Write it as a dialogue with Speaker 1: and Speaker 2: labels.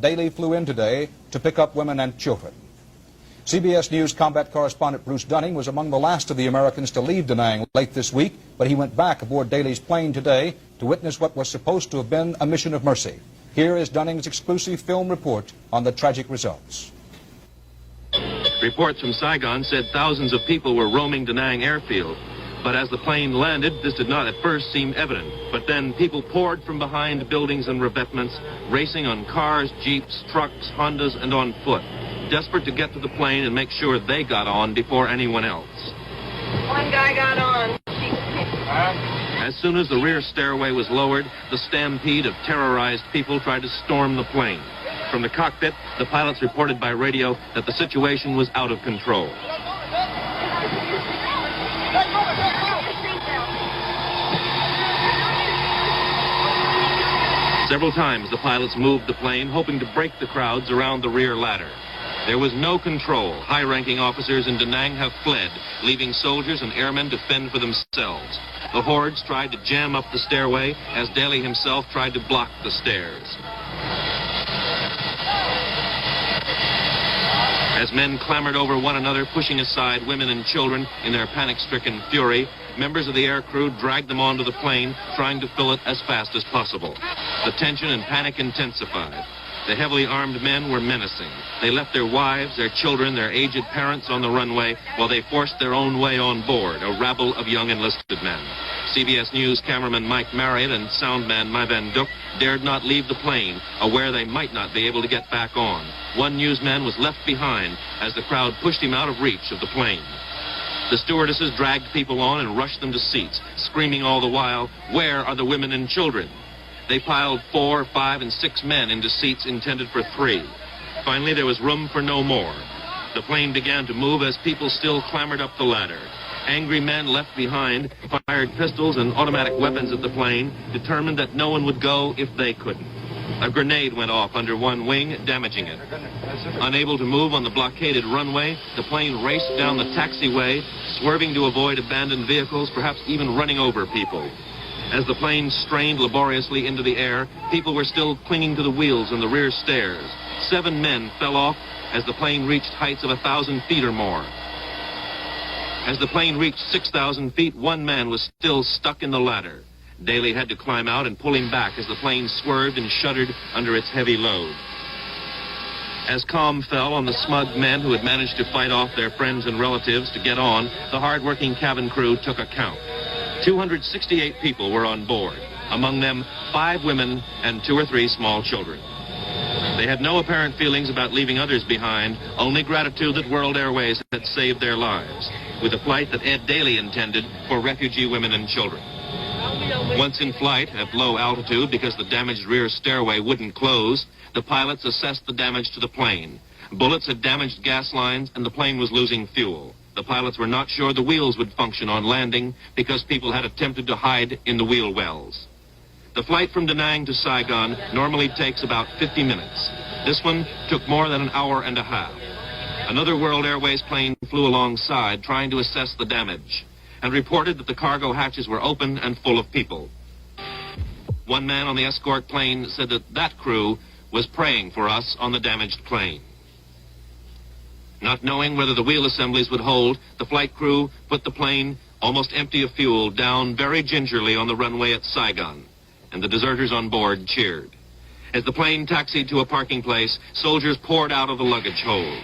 Speaker 1: daily flew in today to pick up women and children. CBS News combat correspondent Bruce Dunning was among the last of the Americans to leave Da Nang late this week, but he went back aboard Daly's plane today to witness what was supposed to have been a mission of mercy. Here is Dunning's exclusive film report on the tragic results.
Speaker 2: Reports from Saigon said thousands of people were roaming Da Nang airfield. But as the plane landed, this did not at first seem evident. But then people poured from behind buildings and revetments, racing on cars, jeeps, trucks, Hondas, and on foot, desperate to get to the plane and make sure they got on before anyone else.
Speaker 3: One guy got on.
Speaker 2: As soon as the rear stairway was lowered, the stampede of terrorized people tried to storm the plane. From the cockpit, the pilots reported by radio that the situation was out of control. Several times the pilots moved the plane, hoping to break the crowds around the rear ladder. There was no control. High-ranking officers in Da Nang have fled, leaving soldiers and airmen to fend for themselves. The hordes tried to jam up the stairway as Daly himself tried to block the stairs. As men clambered over one another, pushing aside women and children in their panic-stricken fury, members of the air crew dragged them onto the plane, trying to fill it as fast as possible. The tension and panic intensified. The heavily armed men were menacing. They left their wives, their children, their aged parents on the runway while they forced their own way on board, a rabble of young enlisted men. CBS News cameraman Mike Marriott and soundman Mai Van Duk dared not leave the plane, aware they might not be able to get back on. One newsman was left behind as the crowd pushed him out of reach of the plane. The stewardesses dragged people on and rushed them to seats, screaming all the while, "Where are the women and children?" They piled 4, 5, and 6 men into seats intended for 3. Finally, there was room for no more. The plane began to move as people still clambered up the ladder. Angry men left behind fired pistols and automatic weapons at the plane, determined that no one would go if they couldn't. A grenade went off under one wing, damaging it. Unable to move on the blockaded runway, the plane raced down the taxiway, swerving to avoid abandoned vehicles, perhaps even running over people. As the plane strained laboriously into the air, people were still clinging to the wheels and the rear stairs. 7 men fell off as the plane reached heights of 1,000 feet or more. As the plane reached 6,000 feet, 1 man was still stuck in the ladder. Daly had to climb out and pull him back as the plane swerved and shuddered under its heavy load. As calm fell on the smug men who had managed to fight off their friends and relatives to get on, the hard-working cabin crew took account. 268 people were on board, among them 5 women and 2 or 3 small children. They had no apparent feelings about leaving others behind, only gratitude that World Airways had saved their lives, with a flight that Ed Daly intended for refugee women and children. Once in flight, at low altitude because the damaged rear stairway wouldn't close, the pilots assessed the damage to the plane. Bullets had damaged gas lines and the plane was losing fuel. The pilots were not sure the wheels would function on landing because people had attempted to hide in the wheel wells. The flight from Da Nang to Saigon normally takes about 50 minutes. This one took more than an hour and a half. Another World Airways plane flew alongside trying to assess the damage and reported that the cargo hatches were open and full of people. One man on the escort plane said that crew was praying for us on the damaged plane. Not knowing whether the wheel assemblies would hold, the flight crew put the plane, almost empty of fuel, down very gingerly on the runway at Saigon, and the deserters on board cheered. As the plane taxied to a parking place, soldiers poured out of the luggage hold.